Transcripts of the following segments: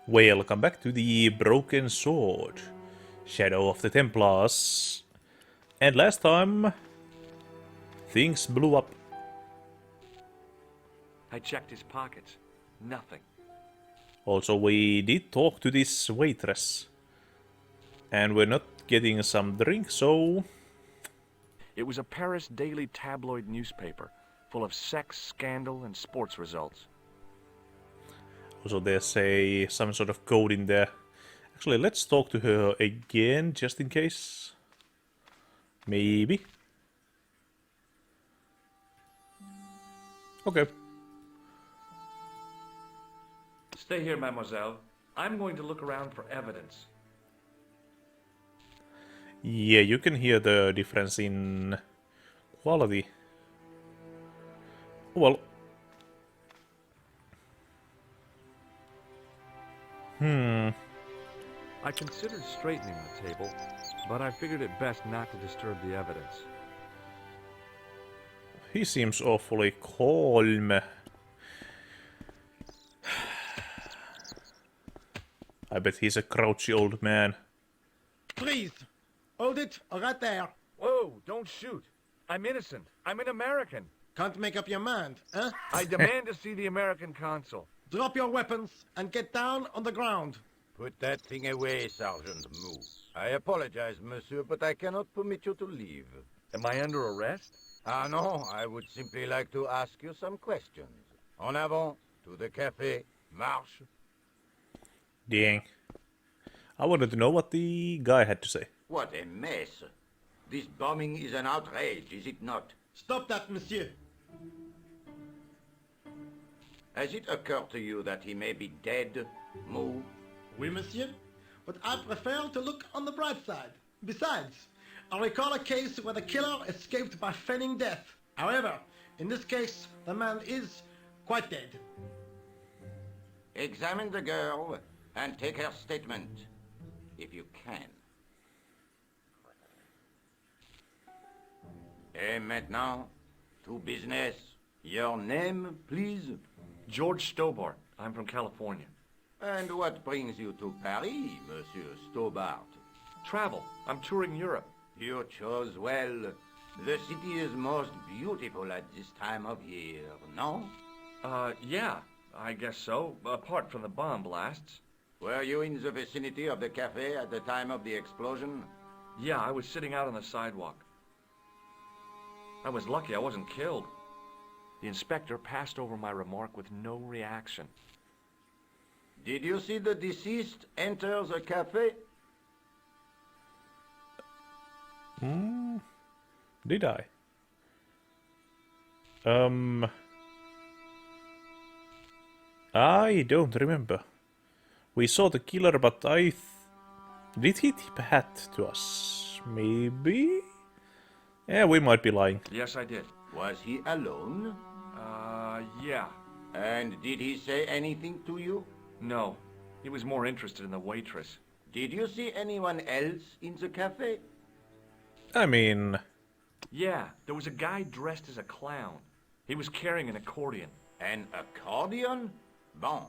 Welcome back to the Broken Sword, Shadow of the Templars. And last time, things blew up. I checked his pockets. Nothing. Also, we did talk to this waitress. And we're not getting some drink, so... It was a Paris daily tabloid newspaper, full of sex, scandal, and sports results. Also, there's some sort of code in there. Actually, let's talk to her again, just in case. Maybe. Okay. Stay here, mademoiselle. I'm going to look around for evidence. Yeah, you can hear the difference in quality. Well... I considered straightening the table, but I figured it best not to disturb the evidence. He seems awfully calm. I bet he's a grouchy old man. Please, hold it right there. Whoa, don't shoot. I'm innocent. I'm an American. Can't make up your mind, huh? I demand to see the American consul. Drop your weapons and get down on the ground. Put that thing away, Sergeant Moo. I apologize, monsieur, but I cannot permit you to leave. Am I under arrest? Ah, no, I would simply like to ask you some questions. En avant, to the café, marche. Dang. I wanted to know what the guy had to say. What a mess. This bombing is an outrage, is it not? Stop that, monsieur. Has it occurred to you that he may be dead, Moo? Oui, monsieur. But I prefer to look on the bright side. Besides, I recall a case where the killer escaped by feigning death. However, in this case, the man is quite dead. Examine the girl and take her statement, if you can. Et maintenant, to business. Your name, please? George Stobart. I'm from California. And what brings you to Paris, Monsieur Stobart? Travel. I'm touring Europe. You chose well. The city is most beautiful at this time of year, no? Yeah, I guess so, apart from the bomb blasts. Were you in the vicinity of the cafe at the time of the explosion? Yeah, I was sitting out on the sidewalk. I was lucky I wasn't killed. The inspector passed over my remark with no reaction. Did you see the deceased enter the cafe? Did I? I don't remember. We saw the killer, but did he tip a hat to us? Maybe? Yeah, we might be lying. Yes, I did. Was he alone? Yeah. And did he say anything to you? No. He was more interested in the waitress. Did you see anyone else in the cafe? I mean... Yeah, there was a guy dressed as a clown. He was carrying an accordion. An accordion? Bon.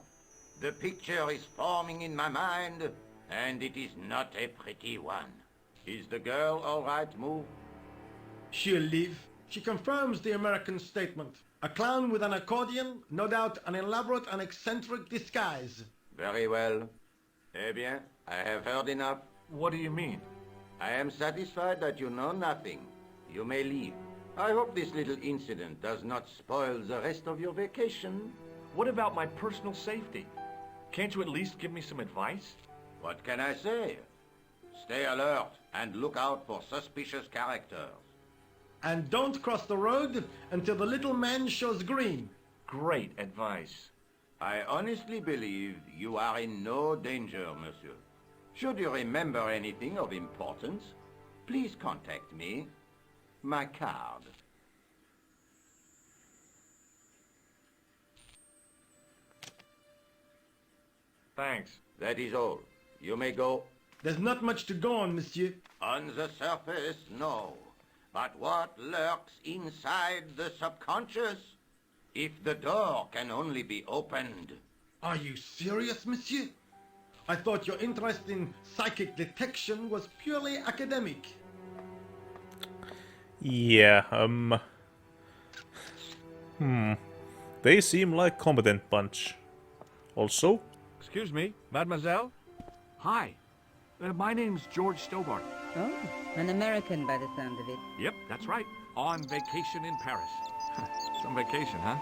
The picture is forming in my mind, and it is not a pretty one. Is the girl all right, Moo? She'll live. She confirms the American statement. A clown with an accordion, no doubt an elaborate and eccentric disguise. Very well. Eh bien, I have heard enough. What do you mean? I am satisfied that you know nothing. You may leave. I hope this little incident does not spoil the rest of your vacation. What about my personal safety? Can't you at least give me some advice? What can I say? Stay alert and look out for suspicious characters. And don't cross the road until the little man shows green. Great advice. I honestly believe you are in no danger, monsieur. Should you remember anything of importance, please contact me. My card. Thanks. That is all. You may go. There's not much to go on, monsieur. On the surface, no. But what lurks inside the subconscious? If the door can only be opened. Are you serious, monsieur? I thought your interest in psychic detection was purely academic. Yeah, They seem like competent bunch. Also, Excuse me, mademoiselle? Hi. My name's George Stobart. Oh, an American by the sound of it. Yep, that's right. On vacation in Paris. Some vacation, huh?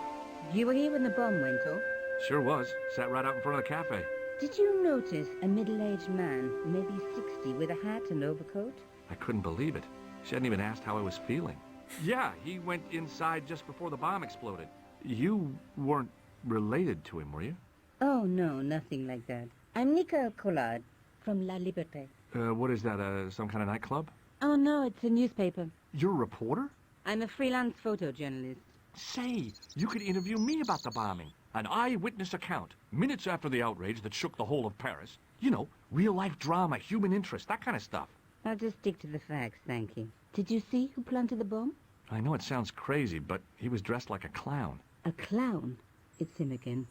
You were here when the bomb went off? Sure was. Sat right out in front of the cafe. Did you notice a middle-aged man, maybe 60, with a hat and overcoat? I couldn't believe it. She hadn't even asked how I was feeling. Yeah, he went inside just before the bomb exploded. You weren't related to him, were you? Oh, no, nothing like that. I'm Nicole Collard from La Liberté. What is that, some kind of nightclub? Oh, no, it's a newspaper. You're a reporter? I'm a freelance photojournalist. Say, you could interview me about the bombing. An eyewitness account, minutes after the outrage that shook the whole of Paris. You know, real-life drama, human interest, that kind of stuff. I'll just stick to the facts, thank you. Did you see who planted the bomb? I know it sounds crazy, but he was dressed like a clown. A clown? It's him again.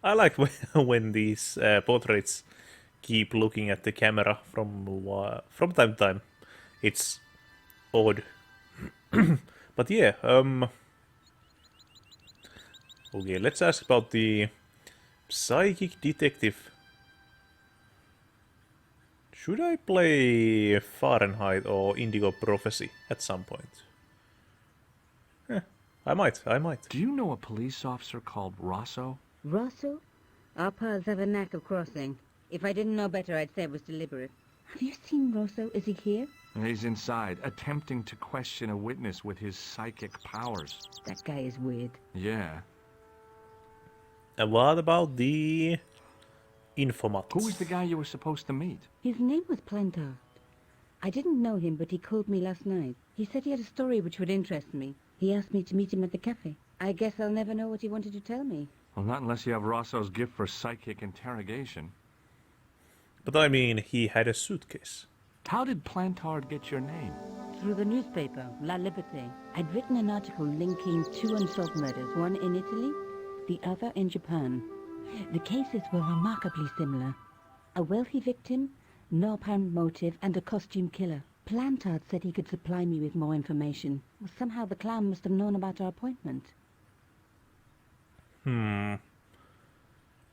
I like when these portraits keep looking at the camera from time to time. It's odd. But yeah, okay, let's ask about the psychic detective. Should I play Fahrenheit or Indigo Prophecy at some point? I might. Do you know a police officer called Rosso? Rosso? Our paths have a knack of crossing. If I didn't know better, I'd say it was deliberate. Have you seen Rosso? Is he here? He's inside, attempting to question a witness with his psychic powers. That guy is weird. Yeah. And what about the Informat? Who was the guy you were supposed to meet? His name was Plantard. I didn't know him, but he called me last night. He said he had a story which would interest me. He asked me to meet him at the cafe. I guess I'll never know what he wanted to tell me. Well, not unless you have Rosso's gift for psychic interrogation. But I mean, he had a suitcase. How did Plantard get your name? Through the newspaper, La Liberté. I'd written an article linking two unsolved murders, one in Italy, the other in Japan. The cases were remarkably similar. A wealthy victim, no apparent motive, and a costume killer. Plantard said he could supply me with more information. Somehow the clown must have known about our appointment.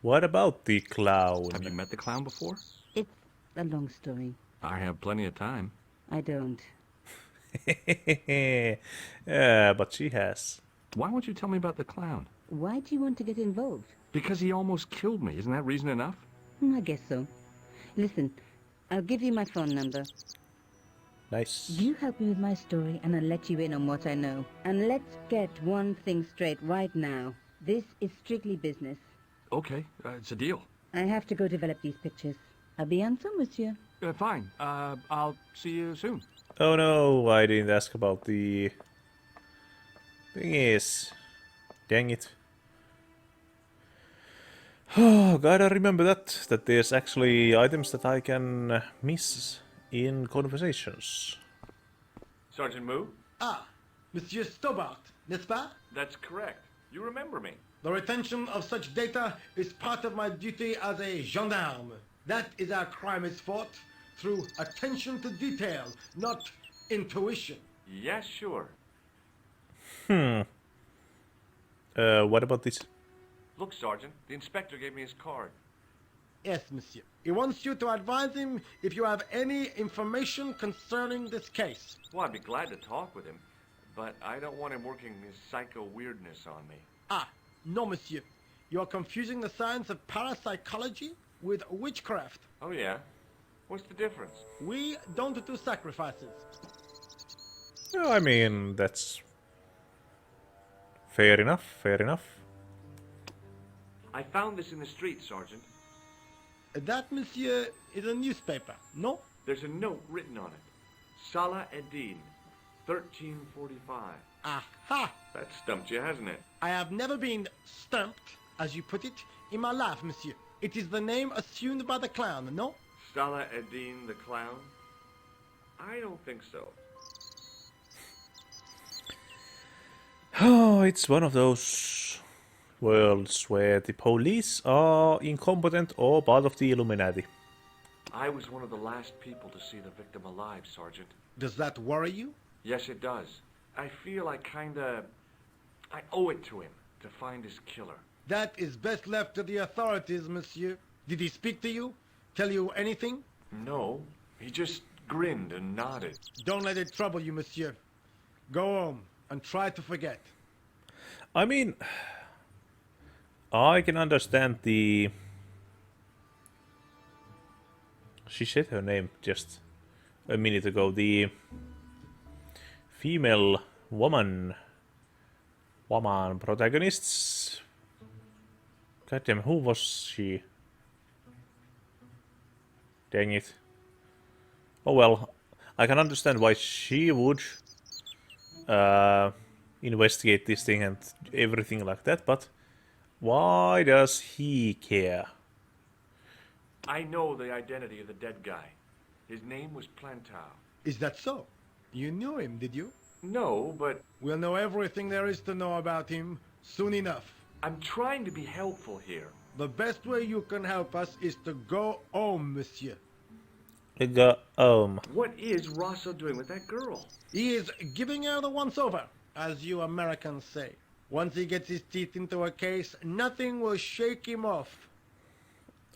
What about the clown? Have you met the clown before? It's a long story. I have plenty of time. I don't. But she has. Why won't you tell me about the clown? Why do you want to get involved? Because he almost killed me. Isn't that reason enough? I guess so. Listen, I'll give you my phone number. Nice. You help me with my story and I'll let you in on what I know. And let's get one thing straight right now. This is strictly business. Okay, it's a deal. I have to go develop these pictures. À bientôt, monsieur. Fine. I'll see you soon. Oh no, I didn't ask about the... Thing is... Dang it. Oh, gotta remember that there's actually items that I can miss in conversations. Sergeant Moo? Ah, Monsieur Stobart, n'est-ce pas? That's correct. You remember me. The retention of such data is part of my duty as a gendarme. That is how crime is fought, through attention to detail, not intuition. Yes, sure. What about this? Look, Sergeant, the inspector gave me his card. Yes, monsieur. He wants you to advise him if you have any information concerning this case. Well, I'd be glad to talk with him, but I don't want him working his psycho weirdness on me. Ah, no, monsieur. You are confusing the science of parapsychology with witchcraft. Oh, yeah? What's the difference? We don't do sacrifices. Oh, I mean, that's... Fair enough, fair enough. I found this in the street, Sergeant. That, monsieur, is a newspaper, no? There's a note written on it. Salah Eddin, 1345. Aha! That stumped you, hasn't it? I have never been stumped, as you put it, in my life, monsieur. It is the name assumed by the clown, no? Salah Eddin the clown? I don't think so. Oh, it's one of those worlds where the police are incompetent or part of the Illuminati. I was one of the last people to see the victim alive, Sergeant. Does that worry you? Yes, it does. I feel I owe it to him to find his killer. That is best left to the authorities, monsieur. Did he speak to you? Tell you anything? No, he just grinned and nodded. Don't let it trouble you, monsieur. Go home and try to forget. I mean, I can understand the... She said her name just a minute ago. The female woman protagonists. Goddamn, who was she? Dang it. Oh well, I can understand why she would investigate this thing and everything like that, but why does he care? I know the identity of the dead guy. His name was Plantow. Is that so? You knew him, did you? No, but We'll know everything there is to know about him soon enough. I'm trying to be helpful here. The best way you can help us is to go home, monsieur. What is Rosso doing with that girl? He is giving her the once-over, as you Americans say. Once he gets his teeth into a case, nothing will shake him off.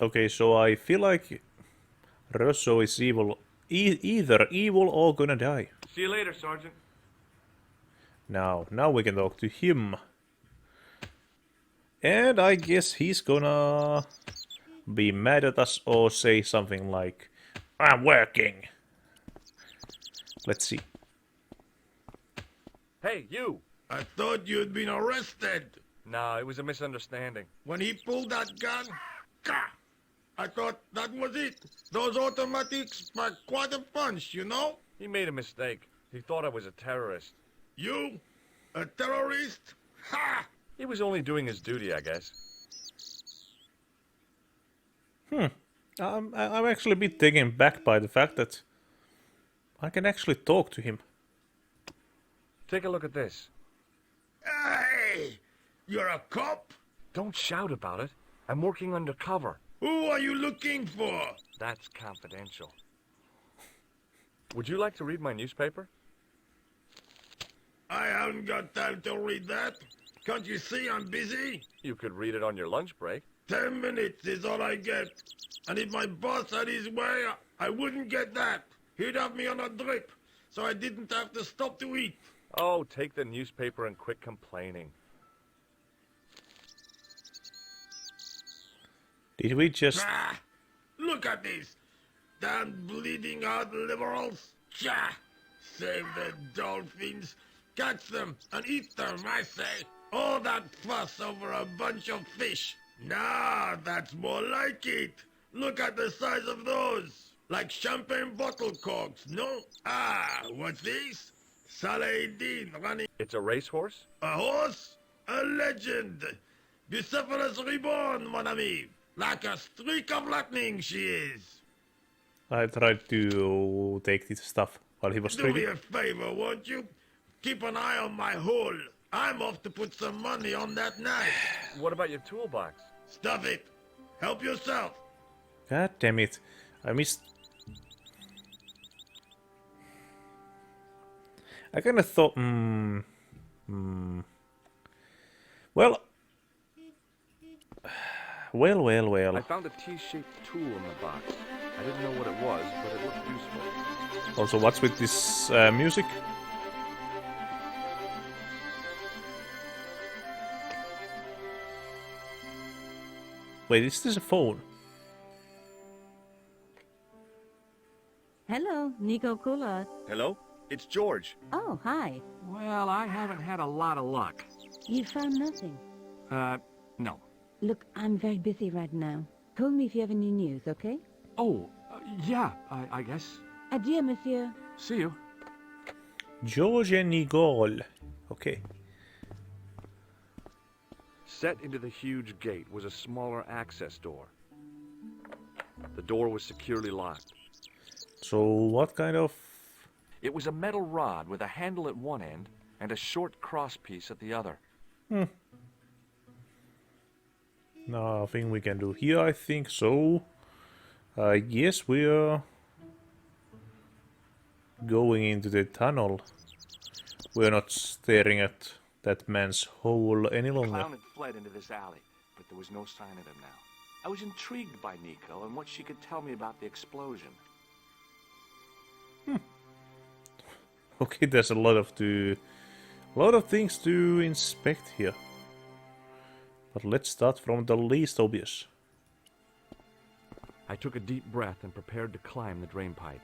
Okay, so I feel like Rosso is evil. Either evil or gonna die. See you later, Sergeant. Now we can talk to him. And I guess he's gonna be mad at us or say something like, I'm working. Let's see. Hey, you! I thought you'd been arrested. No, it was a misunderstanding. When he pulled that gun, gah, I thought that was it. Those automatics pack quite a punch, you know? He made a mistake. He thought I was a terrorist. You? A terrorist? Ha! He was only doing his duty, I guess. I'm actually a bit taken back by the fact that I can actually talk to him. Take a look at this. Hey! You're a cop? Don't shout about it. I'm working undercover. Who are you looking for? That's confidential. Would you like to read my newspaper? I haven't got time to read that. Can't you see I'm busy? You could read it on your lunch break. 10 minutes is all I get. And if my boss had his way, I wouldn't get that. He'd have me on a drip, so I didn't have to stop to eat. Oh, take the newspaper and quit complaining. Did we just... Ah, look at this. Damn bleeding heart liberals. Cha! Save the dolphins. Catch them and eat them, I say. All that fuss over a bunch of fish. Nah, that's more like it. Look at the size of those. Like champagne bottle corks, no? Ah, what's this? Saladin running... It's a racehorse? A horse? A legend. Bucephalus reborn, mon ami. Like a streak of lightning she is. I tried to take this stuff while he was Do me drinking. a favor, won't you? Keep an eye on my hole. I'm off to put some money on that knife. What about your toolbox? Stuff it. Help yourself. God damn it. I missed... I kinda thought... Well... Well. I found a T-shaped tool in the box. I didn't know what it was, but it looked useful. Also, what's with this music? Wait, is this a phone? Hello, Nico Coulard. Hello? It's George. Oh, hi. Well, I haven't had a lot of luck. You found nothing. No. Look, I'm very busy right now. Call me if you have any news, okay? Oh, yeah, I guess. Adieu, monsieur. See you. George and Nicole. Okay. Set into the huge gate was a smaller access door. The door was securely locked. So, what kind of... It was a metal rod with a handle at one end and a short cross piece at the other. Nothing we can do here, I think so. I guess we are going into the tunnel. We're not staring at that man's hole any The longer. clown had fled into this alley, but there was no sign of him now. I was intrigued by Nico and what she could tell me about the explosion. Okay, there's a lot of things to inspect here. But let's start from the least obvious. I took a deep breath and prepared to climb the drain pipe.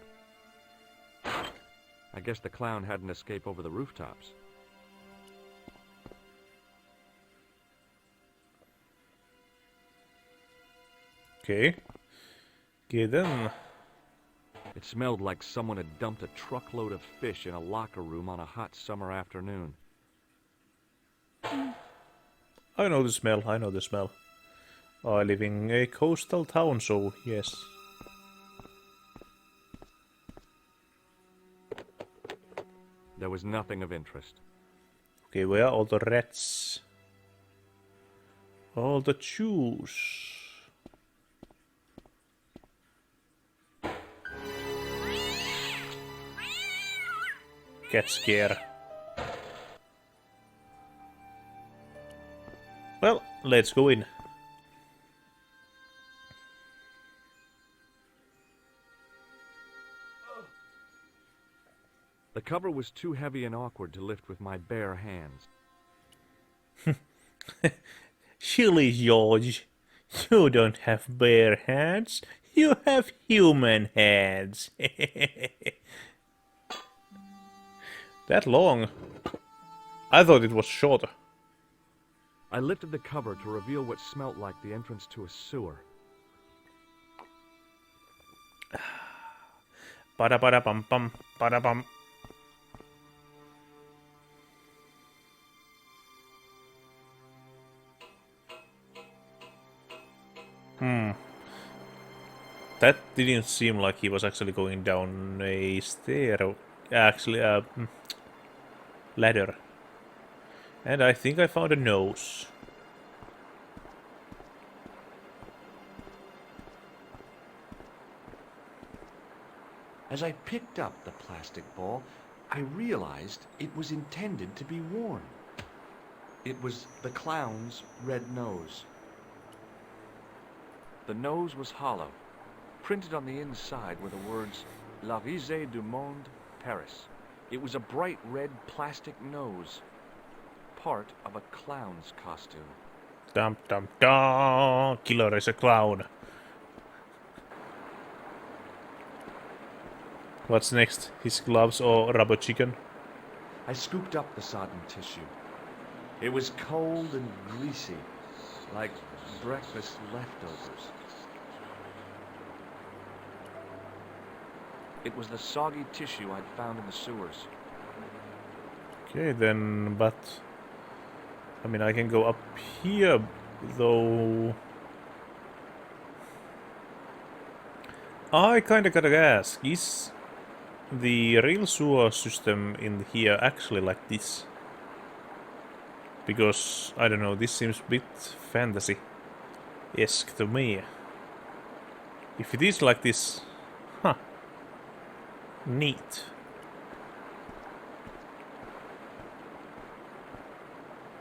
I guess the clown hadn't escaped over the rooftops. Okay. Okay then. It smelled like someone had dumped a truckload of fish in a locker room on a hot summer afternoon. I know the smell, I know the smell. I live in a coastal town, so yes. There was nothing of interest. Okay, where are all the rats? All the chews. Cat scare. Well, let's go in. The cover was too heavy and awkward to lift with my bare hands. Silly George, you don't have bare hands, you have human hands. That long? I thought it was shorter. I lifted the cover to reveal what smelt like the entrance to a sewer. Ba-da-ba-da-bum-bum, ba-da-bum. That didn't seem like he was actually going down a stair. Actually, ladder. And I think I found a nose. As I picked up the plastic ball, I realized it was intended to be worn. It was the clown's red nose. The nose was hollow. Printed on the inside were the words, La Risée du Monde, Paris. It was a bright red plastic nose, part of a clown's costume. Dum dum dum! Killer is a clown. What's next? His gloves or rubber chicken? I scooped up the sodden tissue. It was cold and greasy, like breakfast leftovers. It was the soggy tissue I'd found in the sewers. Okay then, but... I mean, I can go up here, though... I kinda gotta ask, is the real sewer system in here actually like this? Because, I don't know, this seems a bit fantasy-esque to me. If it is like this... Huh. Neat.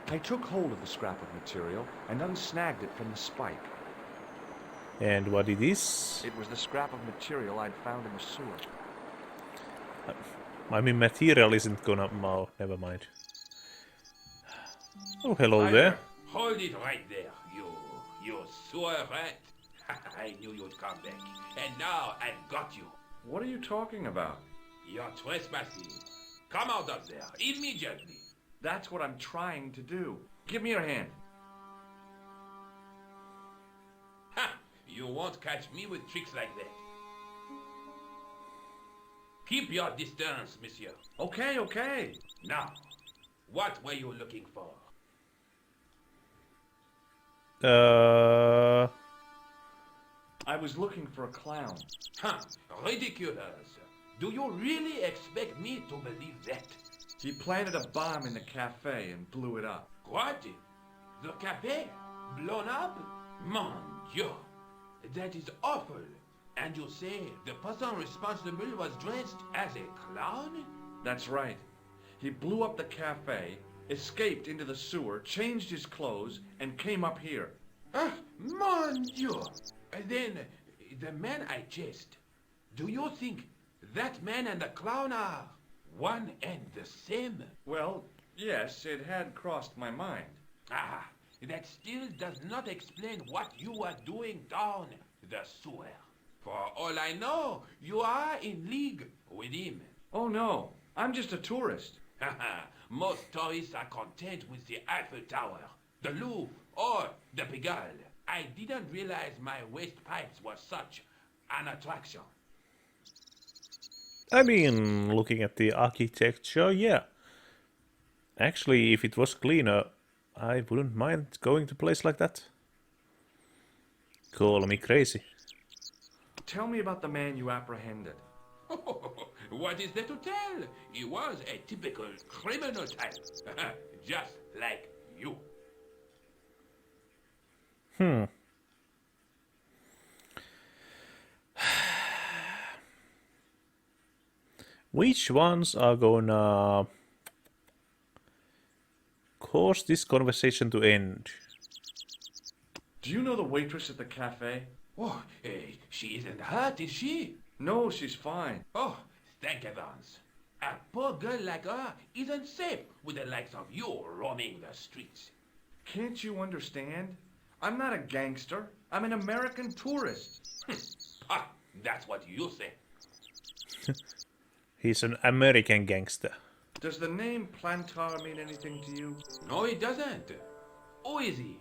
I took hold of the scrap of material and unsnagged it from the spike. And what it is? It was the scrap of material I'd found in the sewer. I mean, material isn't gonna... Oh, never mind. Oh, hello there. Hold it right there, you sewer rat. I knew you'd come back, and now I've got you. What are you talking about? You're trespassing. Come out of there, immediately. That's what I'm trying to do. Give me your hand. Ha! You won't catch me with tricks like that. Keep your distance, monsieur. Okay, okay. Now, what were you looking for? I was looking for a clown. Huh, ridiculous. Do you really expect me to believe that? He planted a bomb in the cafe and blew it up. What? The cafe? Blown up? Mon Dieu, that is awful. And you say the person responsible was dressed as a clown? That's right. He blew up the cafe, escaped into the sewer, changed his clothes, and came up here. Ah, mon Dieu. Then, the man I chased, do you think that man and the clown are one and the same? Well, yes, it had crossed my mind. Ah, that still does not explain what you are doing down the sewer. For all I know, you are in league with him. Oh no, I'm just a tourist. Most tourists are content with the Eiffel Tower, the Louvre, or the Pigalle. I didn't realize my waste pipes were such an attraction. I mean, looking at the architecture, yeah. Actually, if it was cleaner, I wouldn't mind going to a place like that. Call me crazy. Tell me about the man you apprehended. What is there to tell? He was a typical criminal type, just like you. Which ones are gonna cause this conversation to end? Do you know the waitress at the cafe? Oh, she isn't hurt, is she? No, she's fine. Oh, thank heavens. A poor girl like her isn't safe with the likes of you roaming the streets. Can't you understand? I'm not a gangster. I'm an American tourist. Ah, that's what you say. He's an American gangster. Does the name Plantar mean anything to you? No, it doesn't. Who is he?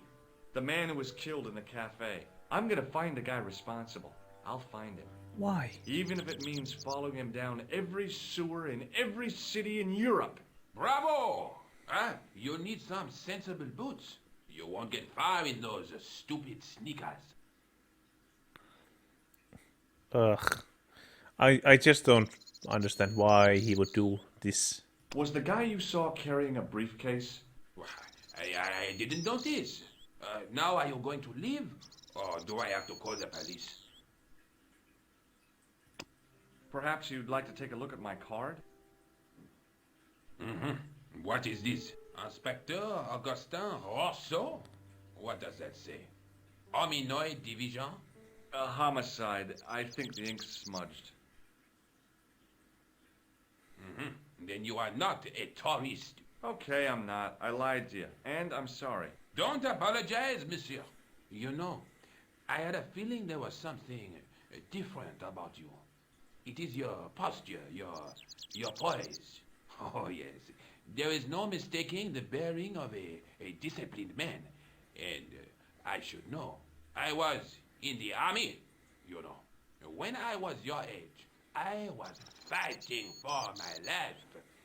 The man who was killed in the cafe. I'm gonna find the guy responsible. I'll find him. Why? Even if it means following him down every sewer in every city in Europe. Bravo! Ah, you need some sensible boots. You won't get far in those stupid sneakers. Ugh. I just don't understand why he would do this. Was the guy you saw carrying a briefcase? I didn't notice. Now are you going to leave? Or do I have to call the police? Perhaps you'd like to take a look at my card? What is this? Inspector Augustin Rousseau? What does that say? Hominoid Division? A homicide. I think the ink's smudged. Then you are not a tourist. Okay, I'm not. I lied to you. And I'm sorry. Don't apologize, monsieur. You know, I had a feeling there was something different about you. It is your posture, your poise. Oh, yes. There is no mistaking the bearing of a disciplined man. And I should know. I was in the army, you know. When I was your age, I was fighting for my life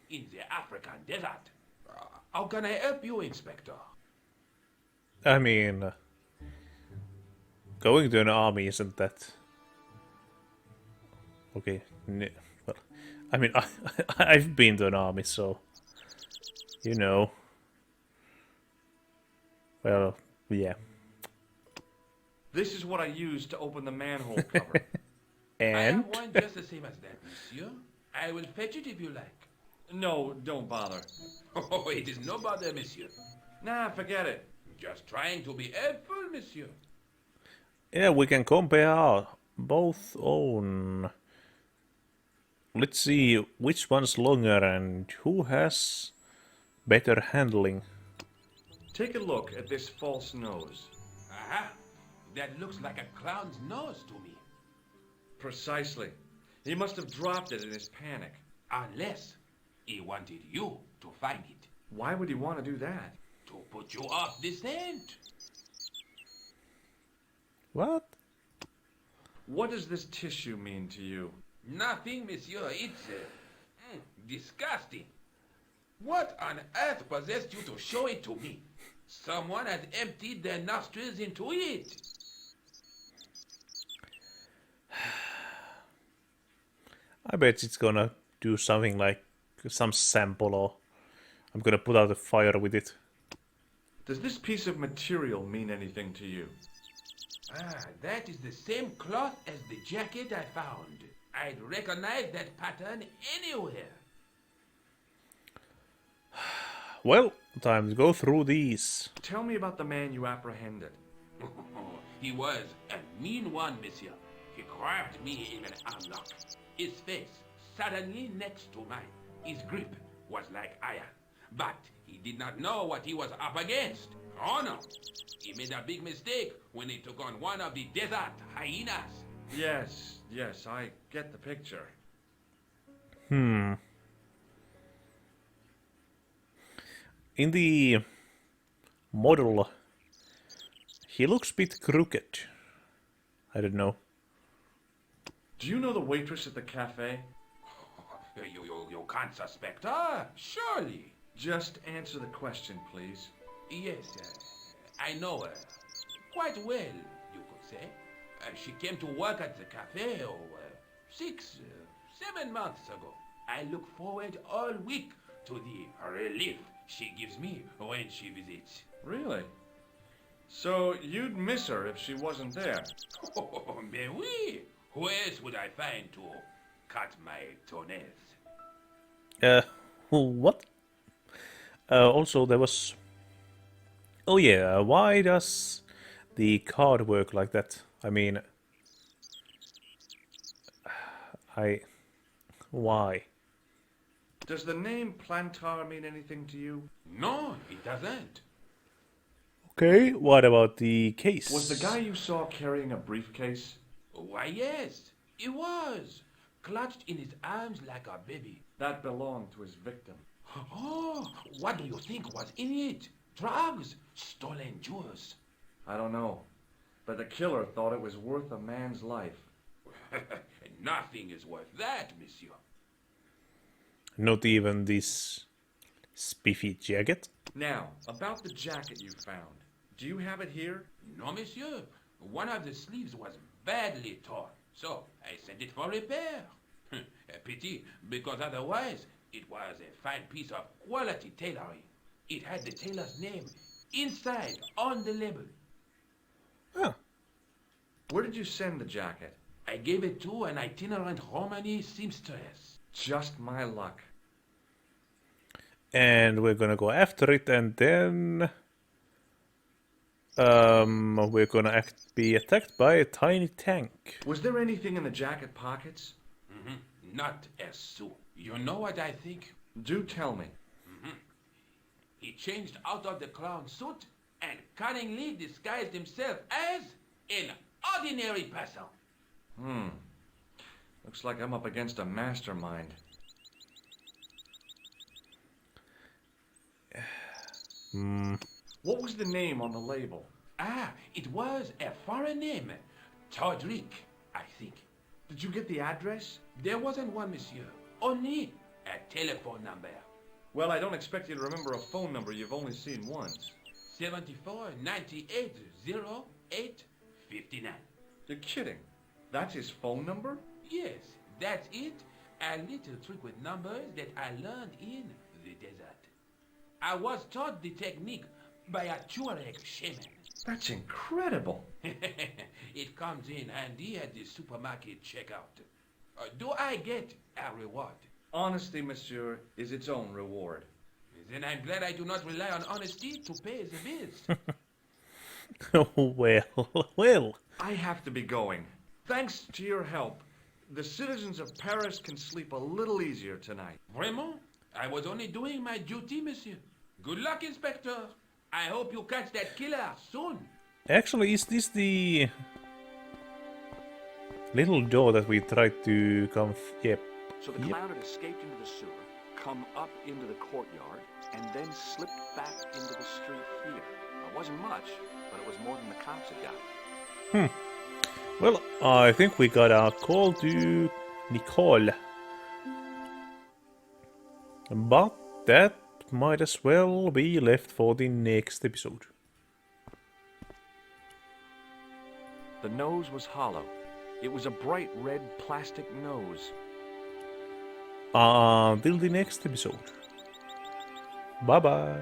in the African desert. How can I help you, Inspector? I mean, going to an army isn't that... Okay, well, I mean, I've been to an army, so... You know. Well, yeah. This is what I used to open the manhole cover. I And? have one just the same as that, monsieur. I will fetch it if you like. No, don't bother. Oh, it is no bother, monsieur. Nah, forget it. Just trying to be helpful, monsieur. Yeah, we can compare both own. Let's see which one's longer and who has better handling. Take a look at this false nose. Aha! That looks like a clown's nose to me. Precisely. He must have dropped it in his panic. Unless he wanted you to find it. Why would he want to do that? To put you off the scent. What? What does this tissue mean to you? Nothing, monsieur. It's disgusting. What on earth possessed you to show it to me? Someone has emptied their nostrils into it. I bet it's gonna do something like some sample, or I'm gonna put out a fire with it. Does this piece of material mean anything to you? Ah, that is the same cloth as the jacket I found. I'd recognize that pattern anywhere. Well, time to go through these. Tell me about the man you apprehended. He was a mean one, monsieur. He grabbed me in an armlock. His face suddenly next to mine. His grip was like iron. But he did not know what he was up against. Oh no! He made a big mistake when he took on one of the desert hyenas. Yes, I get the picture. In the model, he looks a bit crooked. I don't know. Do you know the waitress at the cafe? You can't suspect her, surely. Just answer the question, please. Yes, I know her. Quite well, you could say. She came to work at the cafe 7 months ago. I look forward all week to the relief she gives me when she visits. Really? So you'd miss her if she wasn't there? Oh, mais oui. Who else would I find to cut my toenails? What? Also, there was... Oh yeah, why does the card work like that? I mean... Why? Does the name Plantar mean anything to you? No, it doesn't. Okay, what about the case? Was the guy you saw carrying a briefcase? Why, yes, he was. Clutched in his arms like a baby. That belonged to his victim. Oh, what do you think was in it? Drugs? Stolen jewels? I don't know. But the killer thought it was worth a man's life. Nothing is worth that, monsieur. Not even this spiffy jacket? Now, about the jacket you found. Do you have it here? No, monsieur. One of the sleeves was badly torn, so I sent it for repair. A pity, because otherwise it was a fine piece of quality tailoring. It had the tailor's name inside on the label. Ah, Where did you send the jacket? I gave it to an itinerant Romani seamstress. Just my luck. and we're gonna go after it, and then... we're gonna be attacked by a tiny tank. Was there anything in the jacket pockets? Not a sou. You know what I think? Do tell me. He changed out of the clown suit and cunningly disguised himself as an ordinary person. Looks like I'm up against a mastermind. What was the name on the label? Ah, it was a foreign name. Todrick, I think. Did you get the address? There wasn't one, monsieur. Only a telephone number. Well, I don't expect you to remember a phone number you've only seen once. 74 98 08 59. You're kidding. That's his phone number? Yes, that's it. A little trick with numbers that I learned in the desert. I was taught the technique by a Tuareg shaman. That's incredible. It comes in handy at the supermarket checkout. Do I get a reward? Honesty, monsieur, is its own reward. Then I'm glad I do not rely on honesty to pay the bills. Well. I have to be going. Thanks to your help, the citizens of Paris can sleep a little easier tonight. Vraiment? I was only doing my duty, monsieur. Good luck, Inspector. I hope you catch that killer soon. Actually, is this the little door that we tried to come... Yep. So the clown had escaped into the sewer, come up into the courtyard, and then slipped back into the street here. It wasn't much, but it was more than the cops had got. Well, I think we got our call to Nicole. But that might as well be left for the next episode. The nose was hollow. It was a bright red plastic nose. Until the next episode. Bye bye.